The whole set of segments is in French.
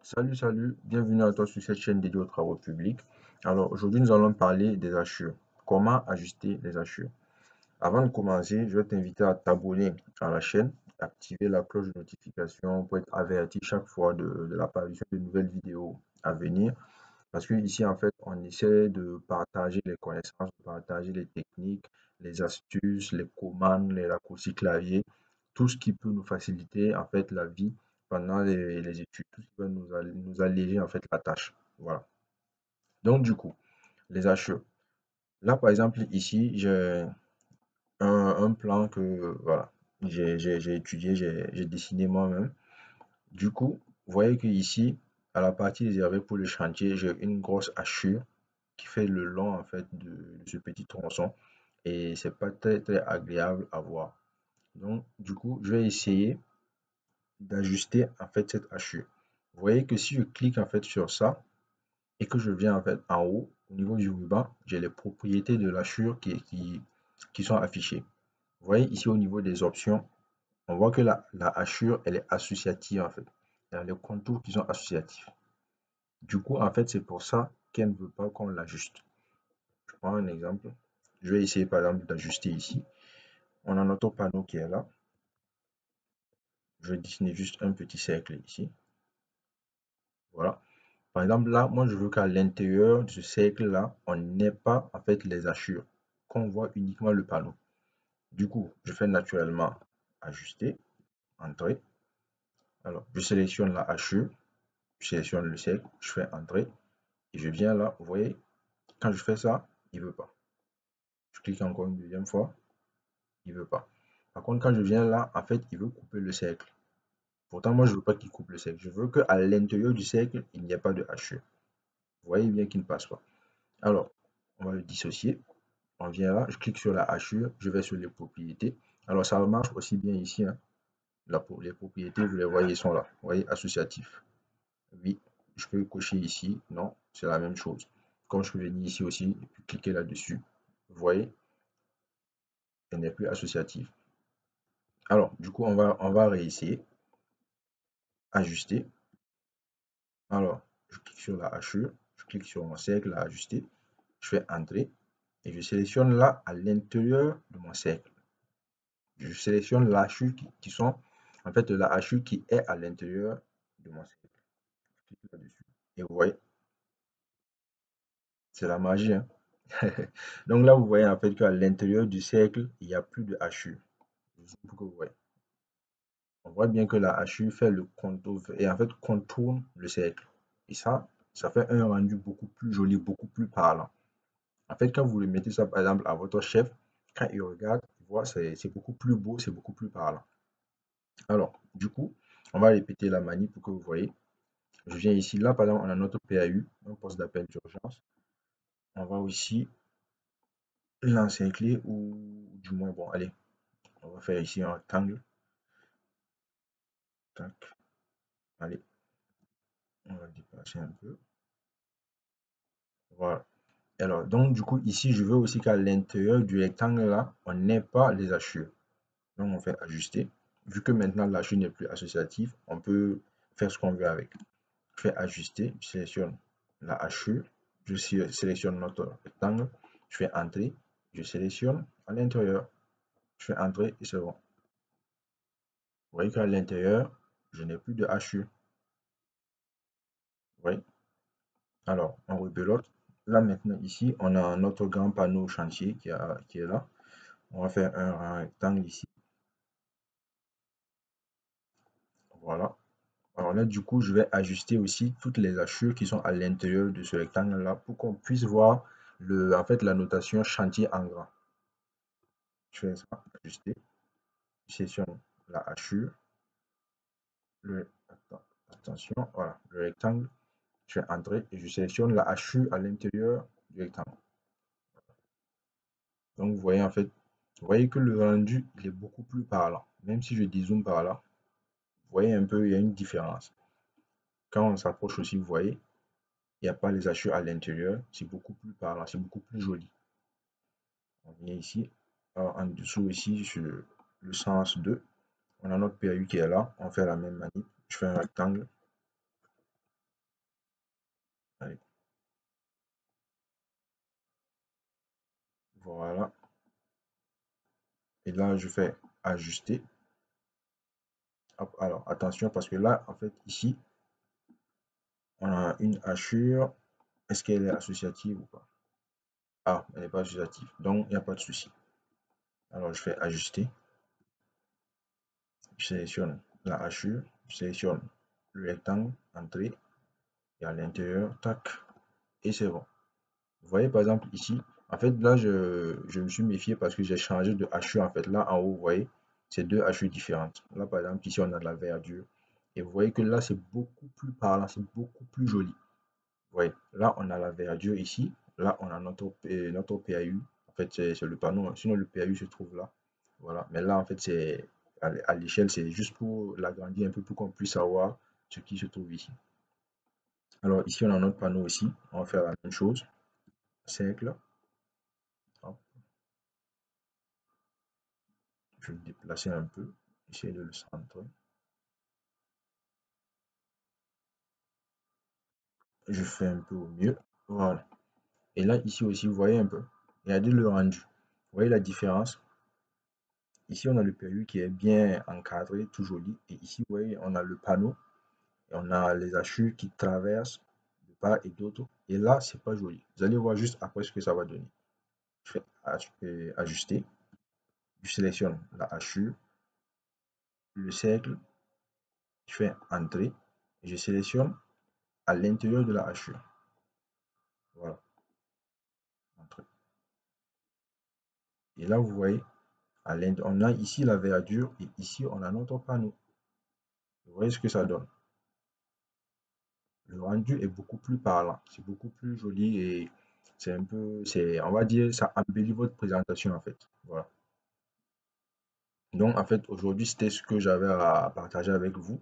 Salut, bienvenue à toi sur cette chaîne dédiée aux travaux publics. Alors aujourd'hui, nous allons parler des hachures. Comment ajuster les hachures? Avant de commencer, je vais t'inviter à t'abonner à la chaîne, activer la cloche de notification pour être averti chaque fois de l'apparition de nouvelles vidéos à venir. Parce que ici, en fait, on essaie de partager les connaissances, de partager les techniques, les astuces, les commandes, les raccourcis clavier, tout ce qui peut nous faciliter, en fait, la vie pendant les études, tout ce qui va nous alléger, en fait, la tâche. Voilà. Donc, du coup, les hachures. Là, par exemple, ici, j'ai un plan que, voilà, j'ai étudié, j'ai dessiné moi-même. Du coup, vous voyez que ici, à la partie réservée pour le chantier, j'ai une grosse hachure qui fait le long en fait de ce petit tronçon et c'est pas très agréable à voir. Donc du coup, je vais essayer d'ajuster en fait cette hachure. Vous voyez que si je clique en fait sur ça et que je viens en fait en haut au niveau du ruban, j'ai les propriétés de l'hachure qui sont affichées. Vous voyez ici au niveau des options, on voit que la hachure elle est associative en fait. Il y a les contours qui sont associatifs. Du coup, en fait, c'est pour ça qu'elle ne veut pas qu'on l'ajuste. Je prends un exemple. Je vais essayer par exemple d'ajuster ici. On a notre panneau qui est là. Je vais dessiner juste un petit cercle ici. Voilà. Par exemple, là, moi, je veux qu'à l'intérieur de ce cercle-là, on n'ait pas en fait les hachures, qu'on voit uniquement le panneau. Du coup, je fais naturellement ajuster, entrer. Alors, je sélectionne la hachure, je sélectionne le cercle, je fais entrer et je viens là. Vous voyez, quand je fais ça, il ne veut pas. Je clique encore une deuxième fois, il ne veut pas. Par contre, quand je viens là, en fait, il veut couper le cercle. Pourtant, moi, je ne veux pas qu'il coupe le cercle. Je veux qu'à l'intérieur du cercle, il n'y ait pas de hachure. Vous voyez bien qu'il ne passe pas. Alors, on va le dissocier. On vient là, je clique sur la hachure, je vais sur les propriétés. Alors, ça marche aussi bien ici, hein. Les propriétés, vous les voyez, sont là. Vous voyez, associatif. Oui, je peux cocher ici. Non, c'est la même chose. Comme je peux venir ici aussi, et puis cliquer là-dessus. Vous voyez, elle n'est plus associative. Alors, du coup, on va réessayer. Ajuster. Alors, je clique sur la hachure, je clique sur mon cercle à ajuster, je fais entrer et je sélectionne là à l'intérieur de mon cercle. Je sélectionne la hachure qui sont, en fait, la hachure qui est à l'intérieur de mon cercle. Je clique là-dessus et vous voyez, c'est la magie, hein. Donc là, vous voyez en fait qu'à l'intérieur du cercle, il n'y a plus de hachure. Pour que vous voyez. On voit bien que la hachure fait le contour et en fait contourne le cercle. Et ça fait un rendu beaucoup plus joli, beaucoup plus parlant. En fait, quand vous le mettez ça, par exemple, à votre chef, quand il regarde, il voit, c'est beaucoup plus beau, c'est beaucoup plus parlant. Alors, du coup, on va répéter la manip pour que vous voyez. Je viens ici, là, par exemple, on a notre PAU, un poste d'appel d'urgence. On va aussi l'encercler ou du moins, bon, allez, on va faire ici un rectangle. Tac, allez, on va le déplacer un peu. Voilà. Alors, donc, du coup, ici, je veux aussi qu'à l'intérieur du rectangle, là, on n'ait pas les hachures. Donc, on fait ajuster. Vu que maintenant la hachure n'est plus associative, on peut faire ce qu'on veut avec. Je fais ajuster, je sélectionne la hachure, je sélectionne notre rectangle, je fais entrer, je sélectionne à l'intérieur, je fais entrer et c'est bon. Vous voyez qu'à l'intérieur, je n'ai plus de hachure. Vous voyez? Alors, on rebelote. Là maintenant, ici, on a notre grand panneau chantier qui est là. On va faire un rectangle ici. Voilà. Alors là, du coup, je vais ajuster aussi toutes les hachures qui sont à l'intérieur de ce rectangle-là pour qu'on puisse voir en fait, la notation chantier en grand. Je fais ça, ajuster, je sélectionne la hachure, attention, voilà, le rectangle, je fais entrer et je sélectionne la hachure à l'intérieur du rectangle. Donc, vous voyez en fait, vous voyez que le rendu, il est beaucoup plus parlant. Même si je dézoome par là, vous voyez un peu, il y a une différence. Quand on s'approche aussi, vous voyez, il n'y a pas les hachures à l'intérieur, c'est beaucoup plus parlant, c'est beaucoup plus joli. On vient ici, en dessous ici, sur le sens 2, on a notre PAU qui est là, on fait la même manip, je fais un rectangle, Allez, voilà. Et là, je fais ajuster. Hop, alors, attention, parce que là, en fait, ici, on a une hachure. Est-ce qu'elle est associative ou pas? Ah, elle n'est pas associative. Donc, il n'y a pas de souci. Alors, je fais ajuster. Je sélectionne la hachure. Je sélectionne le rectangle, entrée. Et à l'intérieur, tac. Et c'est bon. Vous voyez, par exemple, ici, en fait, là, je me suis méfié parce que j'ai changé de hachure. En fait, là, en haut, vous voyez, c'est deux hachures différentes. Là, par exemple, ici, on a de la verdure. Et vous voyez que là, c'est beaucoup plus parlant, c'est beaucoup plus joli. Vous voyez, là, on a la verdure ici. Là, on a notre PAU. En fait, c'est le panneau. Sinon, le PAU se trouve là. Voilà. Mais là, en fait, c'est à l'échelle, c'est juste pour l'agrandir un peu pour qu'on puisse savoir ce qui se trouve ici. Alors, ici, on a notre panneau aussi. On va faire la même chose. Cercle. Hop, je vais le déplacer un peu. Essayer de le centrer. Je fais un peu au mieux. Voilà. Et là, ici aussi, vous voyez un peu. Regardez le rendu. Vous voyez la différence? Ici, on a le PU qui est bien encadré, tout joli. Et ici, vous voyez, on a le panneau et on a les hachures qui traversent de part et d'autre. Et là, c'est pas joli. Vous allez voir juste après ce que ça va donner. Je fais ajuster. Je sélectionne la hachure, le cercle, je fais entrer. Et je sélectionne à l'intérieur de la hachure. Voilà, entrer. Et là, vous voyez, on a ici la verdure et ici, on a notre panneau. Vous voyez ce que ça donne? Le rendu est beaucoup plus parlant, c'est beaucoup plus joli et c'est un peu, on va dire, ça embellit votre présentation en fait. Voilà. Donc en fait, aujourd'hui, c'était ce que j'avais à partager avec vous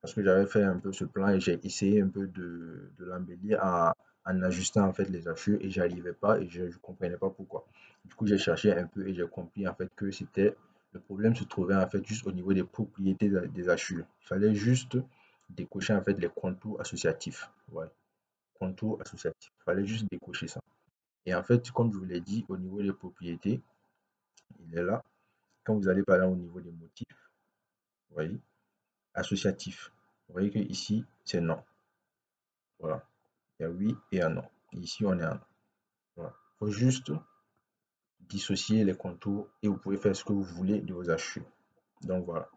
parce que j'avais fait un peu ce plan et j'ai essayé un peu de l'embellir en ajustant en fait les hachures et j'arrivais pas et je ne comprenais pas pourquoi. Du coup, j'ai cherché un peu et j'ai compris en fait que c'était le problème se trouvait en fait juste au niveau des propriétés des hachures. Il fallait juste décocher en fait les contours associatifs. Voilà. Contour associatif. Il fallait juste décocher ça. Et en fait, comme je vous l'ai dit, au niveau des propriétés, il est là. Quand vous allez par exemple au niveau des motifs, vous voyez, associatif. Vous voyez que ici, c'est non. Voilà. Il y a oui et un non. Et ici, on est un non. Voilà. Il faut juste dissocier les contours et vous pouvez faire ce que vous voulez de vos hachures. Donc voilà.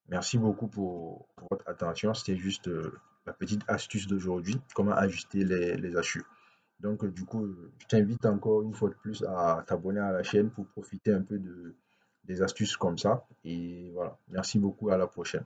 Merci beaucoup pour votre attention. C'était juste la petite astuce d'aujourd'hui, comment ajuster les hachures. Donc, du coup, je t'invite encore une fois de plus à t'abonner à la chaîne pour profiter un peu des astuces comme ça. Et voilà, merci beaucoup, à la prochaine.